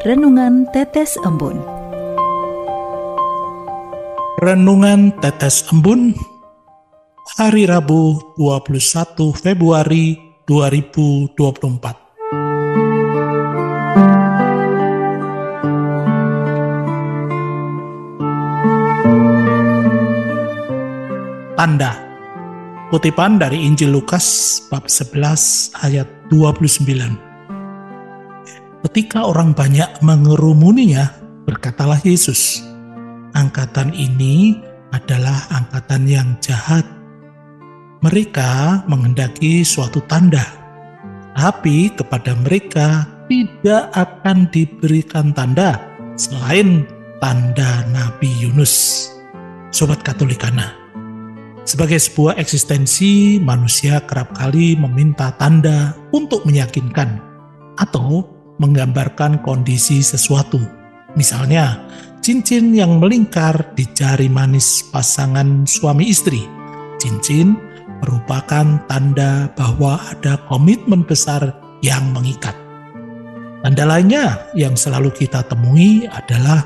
Renungan Tetes Embun. Renungan Tetes Embun hari Rabu 21 Februari 2024. Tanda. Kutipan dari Injil Lukas bab 11 ayat 29. Ketika orang banyak mengerumuninya, berkatalah Yesus, "Angkatan ini adalah angkatan yang jahat. Mereka menghendaki suatu tanda, tapi kepada mereka tidak akan diberikan tanda selain tanda Nabi Yunus." Sobat Katolikana, sebagai sebuah eksistensi, manusia kerap kali meminta tanda untuk meyakinkan atau menggambarkan kondisi sesuatu. Misalnya, cincin yang melingkar di jari manis pasangan suami istri. Cincin merupakan tanda bahwa ada komitmen besar yang mengikat. Tanda lainnya yang selalu kita temui adalah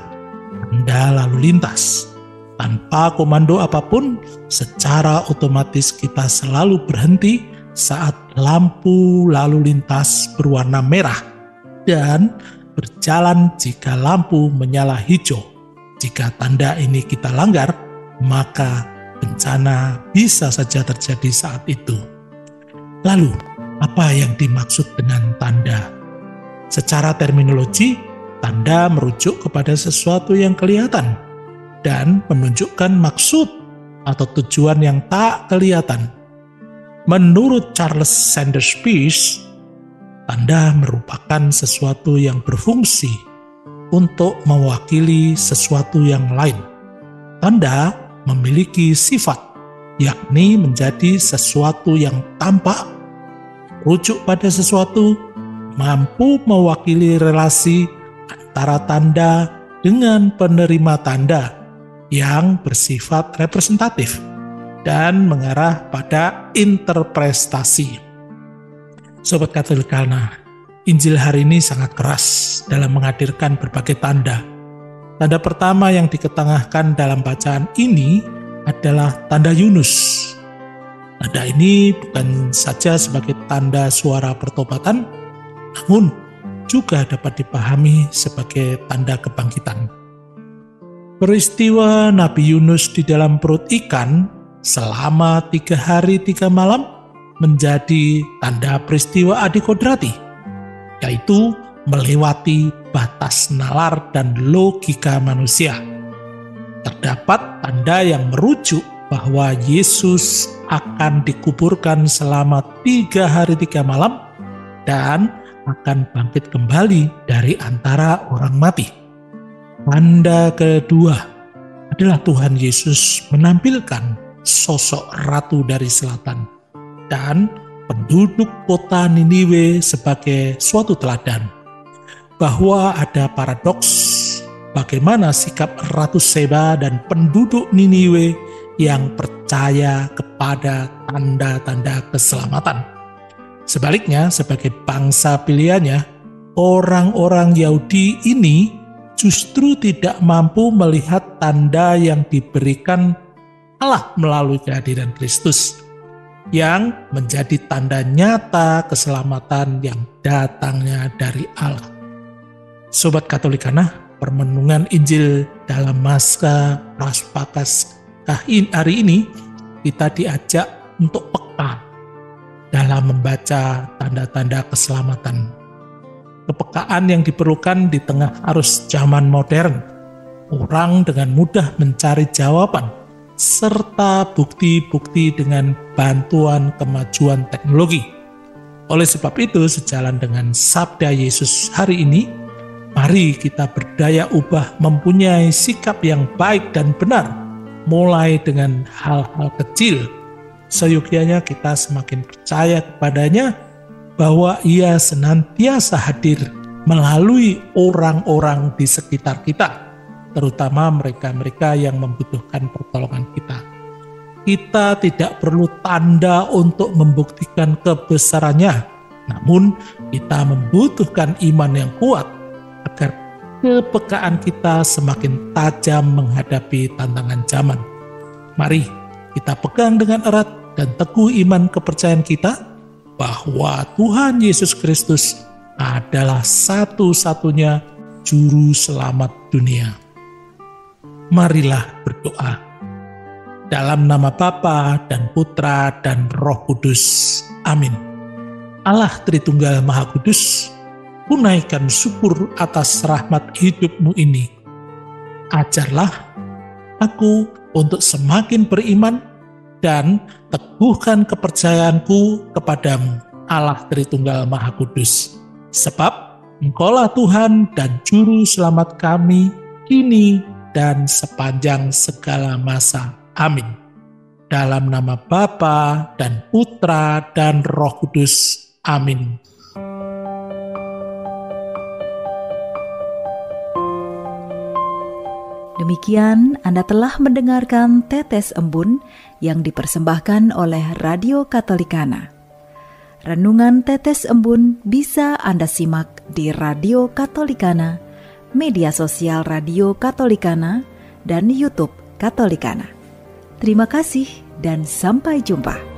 tanda lalu lintas. Tanpa komando apapun, secara otomatis kita selalu berhenti saat lampu lalu lintas berwarna merah dan berjalan jika lampu menyala hijau. Jika tanda ini kita langgar, maka bencana bisa saja terjadi saat itu. Lalu, apa yang dimaksud dengan tanda? Secara terminologi, tanda merujuk kepada sesuatu yang kelihatan dan menunjukkan maksud atau tujuan yang tak kelihatan. Menurut Charles Sanders Peirce, tanda merupakan sesuatu yang berfungsi untuk mewakili sesuatu yang lain. Tanda memiliki sifat, yakni menjadi sesuatu yang tampak, rujuk pada sesuatu, mampu mewakili relasi antara tanda dengan penerima tanda yang bersifat representatif dan mengarah pada interpretasi. Sobat Katolikana, Injil hari ini sangat keras dalam menghadirkan berbagai tanda. Tanda pertama yang diketengahkan dalam bacaan ini adalah tanda Yunus. Tanda ini bukan saja sebagai tanda suara pertobatan, namun juga dapat dipahami sebagai tanda kebangkitan. Peristiwa Nabi Yunus di dalam perut ikan selama 3 hari 3 malam menjadi tanda peristiwa adikodrati, yaitu melewati batas nalar dan logika manusia. Terdapat tanda yang merujuk bahwa Yesus akan dikuburkan selama 3 hari 3 malam dan akan bangkit kembali dari antara orang mati. Tanda kedua adalah Tuhan Yesus menampilkan sosok ratu dari selatan dan penduduk kota Niniwe sebagai suatu teladan. Bahwa ada paradoks bagaimana sikap Ratu Seba dan penduduk Niniwe yang percaya kepada tanda-tanda keselamatan. Sebaliknya, sebagai bangsa pilihannya, orang-orang Yahudi ini justru tidak mampu melihat tanda yang diberikan Allah melalui kehadiran Kristus, yang menjadi tanda nyata keselamatan yang datangnya dari Allah. Sobat Katolikana, permenungan Injil dalam masa Prapaskah hari ini, kita diajak untuk peka dalam membaca tanda-tanda keselamatan. Kepekaan yang diperlukan di tengah arus zaman modern. Orang dengan mudah mencari jawaban serta bukti-bukti dengan bantuan kemajuan teknologi. Oleh sebab itu, sejalan dengan sabda Yesus hari ini, mari kita berdaya ubah mempunyai sikap yang baik dan benar, mulai dengan hal-hal kecil. Seyogyanya kita semakin percaya kepadanya bahwa Ia senantiasa hadir melalui orang-orang di sekitar kita, terutama mereka-mereka yang membutuhkan pertolongan kita. Kita tidak perlu tanda untuk membuktikan kebesarannya, namun kita membutuhkan iman yang kuat agar kepekaan kita semakin tajam menghadapi tantangan zaman. Mari kita pegang dengan erat dan teguh iman kepercayaan kita bahwa Tuhan Yesus Kristus adalah satu-satunya juru selamat dunia. Marilah berdoa. Dalam nama Bapa dan Putra dan Roh Kudus. Amin. Allah Tritunggal Maha Kudus, tunaikan syukur atas rahmat hidup-Mu ini. Ajarlah aku untuk semakin beriman dan teguhkan kepercayaanku kepadamu, Allah Tritunggal Maha Kudus. Sebab Engkaulah Tuhan dan Juru Selamat kami, kini dan sepanjang segala masa. Amin. Dalam nama Bapa dan Putra dan Roh Kudus. Amin. Demikian Anda telah mendengarkan Tetes Embun yang dipersembahkan oleh Radio Katolikana. Renungan Tetes Embun bisa Anda simak di Radio Katolikana, media sosial Radio Katolikana, dan YouTube Katolikana. Terima kasih dan sampai jumpa.